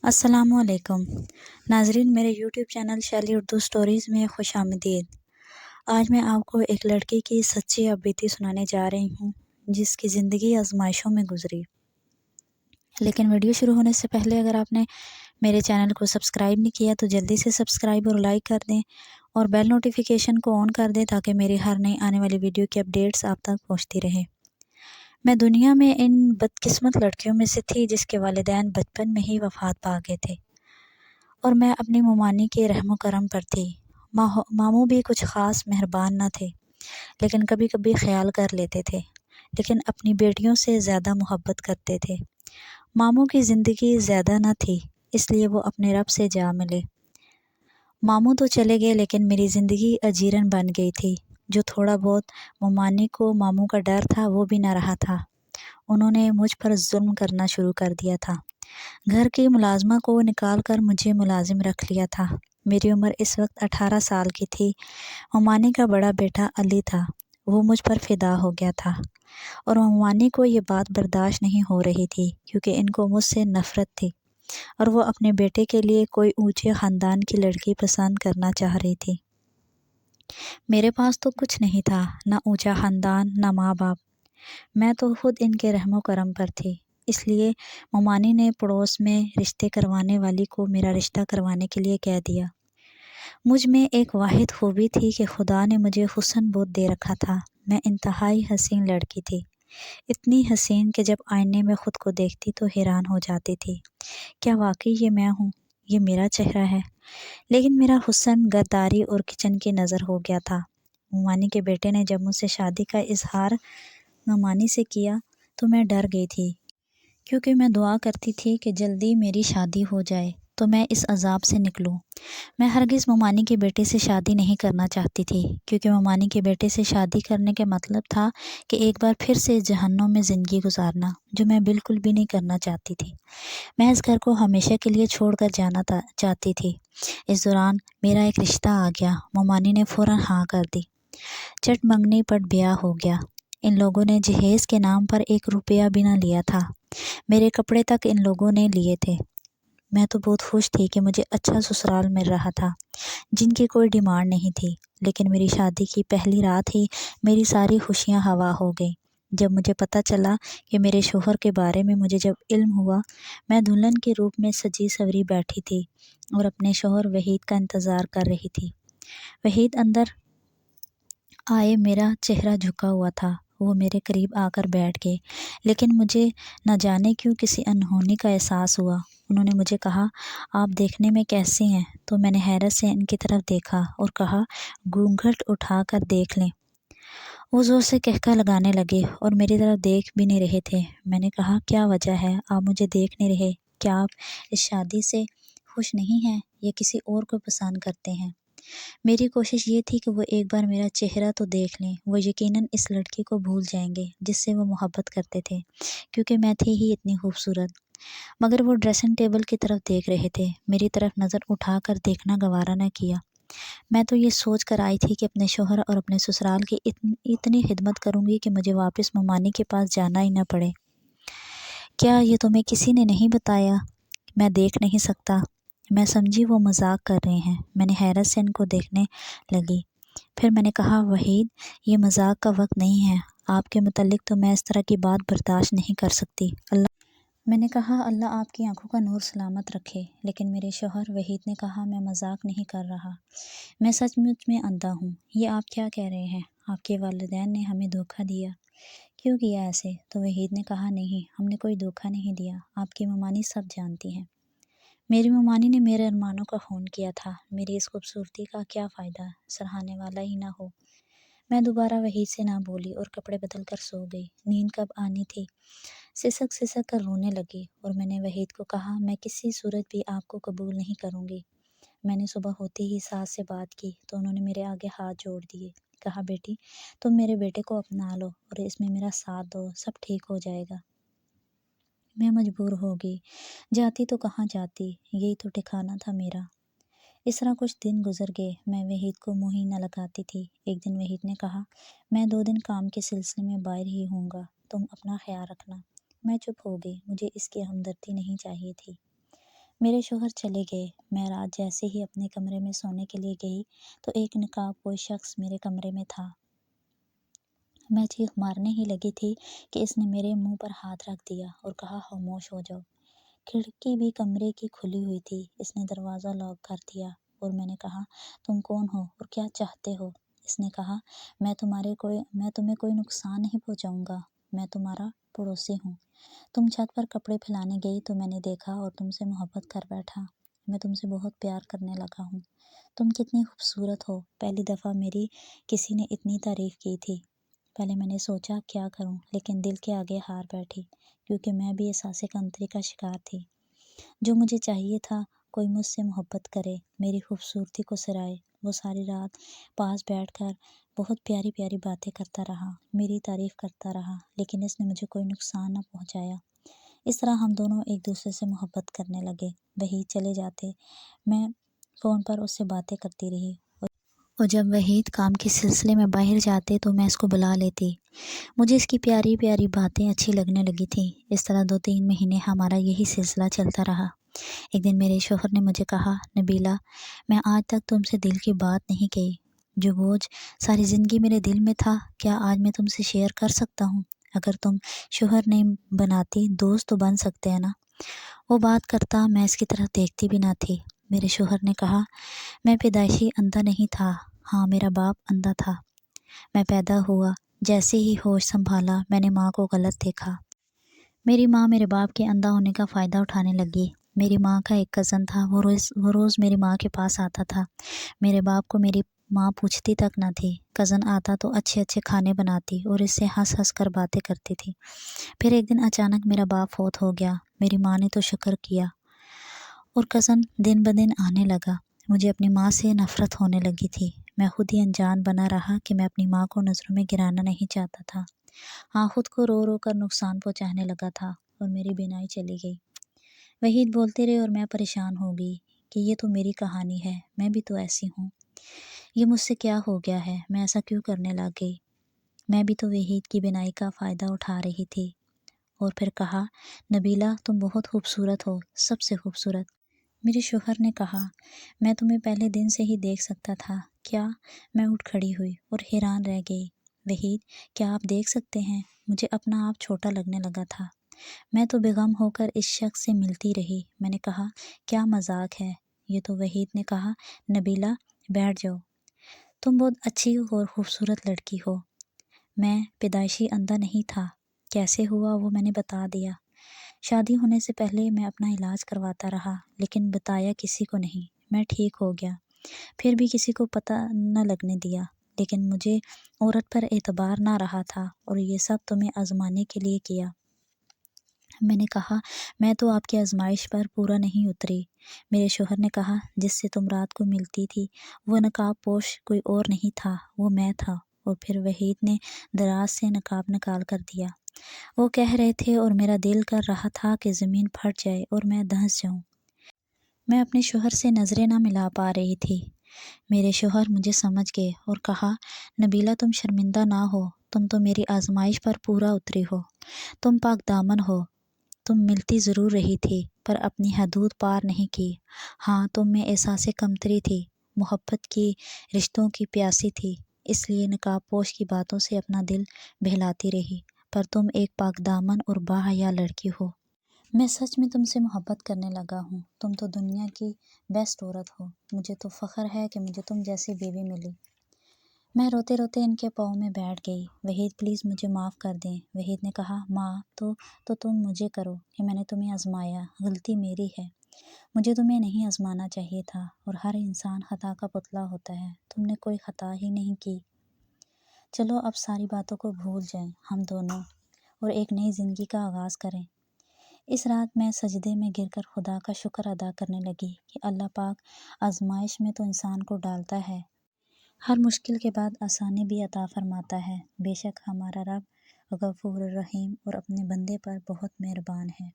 السلام علیکم ناظرین، میرے YouTube channel Shelley Urdu stories میں خوش آمدید۔ آج میں آپ کو ایک لڑکی کی سچی بیتی سنانے جا رہی ہوں جس کی زندگی آزمائشوں میں گزری۔ لیکن ویڈیو شروع ہونے سے پہلے اگر آپ نے میرے چینل کو سبسکرائب نہیں کیا تو جلدی سے سبسکرائب اور لائک کر دیں اور بیل نوٹیفیکیشن کو آن کر دیں تاکہ میری ہر نئی آنے والی ویڈیو کی اپڈیٹس آپ تک پہنچتی رہیں۔ میں دنیا میں ان بدقسمت لڑکیوں میں سے تھی جس کے والدین بچپن میں ہی وفات پا گئے تھے اور میں اپنی ممانی کے رحم و کرم پر تھی۔ ماموں بھی کچھ خاص مہربان نہ تھے، لیکن کبھی کبھی خیال کر لیتے تھے، لیکن اپنی بیٹیوں سے زیادہ محبت کرتے تھے۔ ماموں کی زندگی زیادہ نہ تھی، اس لیے وہ اپنے رب سے جا ملے۔ ماموں تو چلے گئے لیکن میری زندگی اجیرن بن گئی تھی۔ جو تھوڑا بہت ممانی کو ماموں کا ڈر تھا وہ بھی نہ رہا تھا۔ انہوں نے مجھ پر ظلم کرنا شروع کر دیا تھا۔ گھر کی ملازمہ کو نکال کر مجھے ملازم رکھ لیا تھا۔ میری عمر اس وقت 18 سال کی تھی۔ ممانی کا بڑا بیٹا علی تھا، وہ مجھ پر فدا ہو گیا تھا اور ممانی کو یہ بات برداشت نہیں ہو رہی تھی کیونکہ ان کو مجھ سے نفرت تھی اور وہ اپنے بیٹے کے لیے کوئی اونچے خاندان کی لڑکی پسند کرنا چاہ رہی تھی۔ میرے پاس تو کچھ نہیں تھا، نہ اونچا خاندان، نہ ماں باپ۔ میں تو خود ان کے رحم و کرم پر تھی۔ اس لیے ممانی نے پڑوس میں رشتے کروانے والی کو میرا رشتہ کروانے کے لیے کہہ دیا۔ مجھ میں ایک واحد خوبی تھی کہ خدا نے مجھے حسن بہت دے رکھا تھا۔ میں انتہائی حسین لڑکی تھی، اتنی حسین کہ جب آئینے میں خود کو دیکھتی تو حیران ہو جاتی تھی، کیا واقعی یہ میں ہوں؟ یہ میرا چہرہ ہے؟ لیکن میرا حسن غداری اور کچن کی نظر ہو گیا تھا۔ ممانی کے بیٹے نے جب مجھ سے شادی کا اظہار ممانی سے کیا تو میں ڈر گئی تھی کیونکہ میں دعا کرتی تھی کہ جلدی میری شادی ہو جائے تو میں اس عذاب سے نکلوں۔ میں ہرگز ممانی کے بیٹے سے شادی نہیں کرنا چاہتی تھی کیونکہ ممانی کے بیٹے سے شادی کرنے کا مطلب تھا کہ ایک بار پھر سے جہنم میں زندگی گزارنا، جو میں بالکل بھی نہیں کرنا چاہتی تھی۔ میں اس گھر کو ہمیشہ کے لیے چھوڑ کر جانا چاہتی تھی۔ اس دوران میرا ایک رشتہ آ گیا۔ ممانی نے فوراً ہاں کر دی۔ چٹ منگنی پر بیاہ ہو گیا۔ ان لوگوں نے جہیز کے نام پر 1 روپیہ بھی نہ لیا تھا۔ میرے کپڑے تک ان لوگوں نے لیے تھے۔ میں تو بہت خوش تھی کہ مجھے اچھا سسرال مل رہا تھا جن کی کوئی ڈیمانڈ نہیں تھی، لیکن میری شادی کی پہلی رات ہی میری ساری خوشیاں ہوا ہو گئیں۔ جب مجھے پتہ چلا کہ میرے شوہر کے بارے میں مجھے جب علم ہوا، میں دلہن کے روپ میں سجی سوری بیٹھی تھی اور اپنے شوہر وحید کا انتظار کر رہی تھی۔ وحید اندر آئے، میرا چہرہ جھکا ہوا تھا۔ وہ میرے قریب آ کر بیٹھ گئے، لیکن مجھے نہ جانے کیوں کسی انہونی کا احساس ہوا۔ انہوں نے مجھے کہا، آپ دیکھنے میں کیسی ہیں؟ تو میں نے حیرت سے ان کی طرف دیکھا اور کہا، گھونگھٹ اٹھا کر دیکھ لیں۔ وہ زور سے کہکہ لگانے لگے اور میری طرف دیکھ بھی نہیں رہے تھے۔ میں نے کہا، کیا وجہ ہے؟ آپ مجھے دیکھ نہیں رہے؟ کیا آپ اس شادی سے خوش نہیں ہیں یا کسی اور کو پسند کرتے ہیں؟ میری کوشش یہ تھی کہ وہ ایک بار میرا چہرہ تو دیکھ لیں۔ وہ یقیناً اس لڑکی کو بھول جائیں گے جس سے وہ محبت کرتے تھے کیونکہ میں تھی ہی اتنی خوبصورت۔ مگر وہ ڈریسنگ ٹیبل کی طرف دیکھ رہے تھے، میری طرف نظر اٹھا کر دیکھنا گوارا نہ کیا۔ میں تو یہ سوچ کر آئی تھی کہ اپنے شوہر اور اپنے سسرال کی اتنی خدمت کروں گی کہ مجھے واپس ممانی کے پاس جانا ہی نہ پڑے۔ کیا یہ تمہیں کسی نے نہیں بتایا؟ میں دیکھ نہیں سکتا۔ میں سمجھی وہ مذاق کر رہے ہیں۔ میں نے حیرت سے ان کو دیکھنے لگی۔ پھر میں نے کہا، وحید، یہ مذاق کا وقت نہیں ہے۔ آپ کے متعلق تو میں اس طرح کی بات برداشت نہیں کر سکتی۔ میں نے کہا، اللہ آپ کی آنکھوں کا نور سلامت رکھے۔ لیکن میرے شوہر وحید نے کہا، میں مذاق نہیں کر رہا، میں سچ مچ میں اندھا ہوں۔ یہ آپ کیا کہہ رہے ہیں؟ آپ کے والدین نے ہمیں دھوکہ دیا؟ کیوں کیا ایسے؟ تو وحید نے کہا، نہیں، ہم نے کوئی دھوکہ نہیں دیا، آپ کی ممانی سب جانتی ہیں۔ میری ممانی نے میرے ارمانوں کا خون کیا تھا۔ میری اس خوبصورتی کا کیا فائدہ؟ سراہنے والا ہی نہ ہو۔ میں دوبارہ وحید سے نہ بولی اور کپڑے بدل کر سو گئی۔ نیند کب آنی تھی، سسک سسک کر رونے لگی اور میں نے وحید کو کہا، میں کسی صورت بھی آپ کو قبول نہیں کروں گی۔ میں نے صبح ہوتے ہی ساس سے بات کی تو انہوں نے میرے آگے ہاتھ جوڑ دیے، کہا، بیٹی، تم میرے بیٹے کو اپنا لو اور اس میں میرا ساتھ دو، سب ٹھیک ہو جائے گا۔ میں مجبور ہو گئی، جاتی تو کہاں جاتی، یہی تو ٹھکانہ تھا میرا۔ اس طرح کچھ دن گزر گئے، میں وحید کو منہ ہی نہ لگاتی تھی۔ ایک دن وحید نے کہا، میں 2 دن کام کے سلسلے میں باہر ہی ہوں گا، تم اپنا خیال رکھنا۔ میں چپ ہو گئی، مجھے اس کی ہمدردی نہیں چاہیے تھی۔ میرے شوہر چلے گئے۔ میں رات جیسے ہی اپنے کمرے میں سونے کے لیے گئی تو ایک نقاب پوش شخص میرے کمرے میں تھا۔ میں چیخ مارنے ہی لگی تھی کہ اس نے میرے منہ پر ہاتھ رکھ دیا اور کہا خاموش ہو جاؤ۔ کھڑکی بھی کمرے کی کھلی ہوئی تھی۔ اس نے دروازہ لاک کر دیا اور میں نے کہا تم کون ہو اور کیا چاہتے ہو؟ اس نے کہا میں تمہیں کوئی نقصان نہیں پہنچاؤں گا، میں تمہارا پڑوسی ہوں۔ تم چھت پر کپڑے پھیلانے گئی تو میں نے دیکھا اور تم سے محبت کر بیٹھا۔ میں تم سے بہت پیار کرنے لگا ہوں۔ تم کتنی خوبصورت ہو۔ پہلی دفعہ میری کسی نے اتنی تعریف کی تھی۔ پہلے میں نے سوچا کیا کروں، لیکن دل کے آگے ہار بیٹھی، کیونکہ میں بھی احساس کمتری کا شکار تھی۔ جو مجھے چاہیے تھا کوئی مجھ سے محبت کرے، میری خوبصورتی کو سرائے۔ وہ ساری رات پاس بیٹھ کر بہت پیاری پیاری باتیں کرتا رہا، میری تعریف کرتا رہا، لیکن اس نے مجھے کوئی نقصان نہ پہنچایا۔ اس طرح ہم دونوں ایک دوسرے سے محبت کرنے لگے۔ وحید چلے جاتے، میں فون پر اس سے باتیں کرتی رہی، اور جب وحید کام کے سلسلے میں باہر جاتے تو میں اس کو بلا لیتی۔ مجھے اس کی پیاری پیاری باتیں اچھی لگنے لگی تھیں۔ اس طرح 2-3 مہینے ہمارا یہی سلسلہ چلتا رہا۔ ایک دن میرے شوہر نے مجھے کہا نبیلہ، میں آج تک تم سے دل کی بات نہیں کہی، جو بوجھ ساری زندگی میرے دل میں تھا، کیا آج میں تم سے شیئر کر سکتا ہوں؟ اگر تم شوہر نہیں بناتی، دوست تو بن سکتے ہیں نا۔ وہ بات کرتا، میں اس کی طرف دیکھتی بھی نہ تھی۔ میرے شوہر نے کہا میں پیدائشی اندھا نہیں تھا، ہاں میرا باپ اندھا تھا۔ میں پیدا ہوا، جیسے ہی ہوش سنبھالا میں نے ماں کو غلط دیکھا۔ میری ماں میرے باپ کے اندھا ہونے کا فائدہ اٹھانے لگی۔ میری ماں کا ایک کزن تھا، وہ روز میری ماں کے پاس آتا تھا۔ میرے باپ کو میری ماں پوچھتی تک نہ تھی۔ کزن آتا تو اچھے اچھے کھانے بناتی اور اس سے ہنس ہنس کر باتیں کرتی تھی۔ پھر ایک دن اچانک میرا باپ فوت ہو گیا۔ میری ماں نے تو شکر کیا اور کزن دن بدن آنے لگا۔ مجھے اپنی ماں سے نفرت ہونے لگی تھی۔ میں خود ہی انجان بنا رہا کہ میں اپنی ماں کو نظروں میں گرانا نہیں چاہتا تھا۔ ہاں، خود کو رو رو کر نقصان پہنچانے لگا تھا اور میری بینائی چلی گئی۔ وحید بولتے رہے اور میں پریشان ہو گئی کہ یہ تو میری کہانی ہے، میں بھی تو ایسی ہوں۔ یہ مجھ سے کیا ہو گیا ہے، میں ایسا کیوں کرنے لگ گئی؟ میں بھی تو وحید کی بینائی کا فائدہ اٹھا رہی تھی۔ اور پھر کہا نبیلہ تم بہت خوبصورت ہو، سب سے خوبصورت۔ میرے شوہر نے کہا میں تمہیں پہلے دن سے ہی دیکھ سکتا تھا کیا؟ میں اٹھ کھڑی ہوئی اور حیران رہ گئی۔ وحید کیا آپ دیکھ سکتے ہیں؟ مجھے اپنا آپ چھوٹا لگنے لگا تھا۔ میں تو بے غم ہو کر اس شخص سے ملتی رہی۔ میں نے کہا کیا مذاق ہے یہ تو؟ وحید نے کہا نبیلہ بیٹھ جاؤ، تم بہت اچھی اور خوبصورت لڑکی ہو۔ میں پیدائشی اندھا نہیں تھا، کیسے ہوا وہ میں نے بتا دیا۔ شادی ہونے سے پہلے میں اپنا علاج کرواتا رہا، لیکن بتایا کسی کو نہیں۔ میں ٹھیک ہو گیا، پھر بھی کسی کو پتہ نہ لگنے دیا، لیکن مجھے عورت پر اعتبار نہ رہا تھا اور یہ سب تمہیں آزمانے کے لیے کیا۔ میں نے کہا میں تو آپ کی آزمائش پر پورا نہیں اتری۔ میرے شوہر نے کہا جس سے تم رات کو ملتی تھی وہ نقاب پوش کوئی اور نہیں تھا، وہ میں تھا۔ اور پھر وحید نے دراز سے نقاب نکال کر دیا۔ وہ کہہ رہے تھے اور میرا دل کر رہا تھا کہ زمین پھٹ جائے اور میں دھنس جاؤں۔ میں اپنے شوہر سے نظریں نہ ملا پا رہی تھی۔ میرے شوہر مجھے سمجھ گئے اور کہا نبیلہ تم شرمندہ نہ ہو، تم تو میری آزمائش پر پورا اتری ہو، تم پاک دامن ہو۔ تم ملتی ضرور رہی تھی پر اپنی حدود پار نہیں کی۔ ہاں، تم میں احساس کمتری تھی، محبت کی، رشتوں کی پیاسی تھی، اس لیے نقاب پوش کی باتوں سے اپنا دل بہلاتی رہی، پر تم ایک پاک دامن اور باحیا لڑکی ہو۔ میں سچ میں تم سے محبت کرنے لگا ہوں، تم تو دنیا کی بیسٹ عورت ہو۔ مجھے تو فخر ہے کہ مجھے تم جیسی بیوی ملی۔ میں روتے روتے ان کے پاؤں میں بیٹھ گئی۔ وحید پلیز مجھے معاف کر دیں۔ وحید نے کہا ماں تو تم مجھے کرو کہ میں نے تمہیں آزمایا، غلطی میری ہے، مجھے تمہیں نہیں آزمانا چاہیے تھا، اور ہر انسان خطا کا پتلا ہوتا ہے، تم نے کوئی خطا ہی نہیں کی۔ چلو اب ساری باتوں کو بھول جائیں ہم دونوں اور ایک نئی زندگی کا آغاز کریں۔ اس رات میں سجدے میں گر کر خدا کا شکر ادا کرنے لگی کہ اللہ پاک آزمائش میں تو انسان کو ڈالتا ہے، ہر مشکل کے بعد آسانی بھی عطا فرماتا ہے۔ بے شک ہمارا رب غفور رحیم اور اپنے بندے پر بہت مہربان ہے۔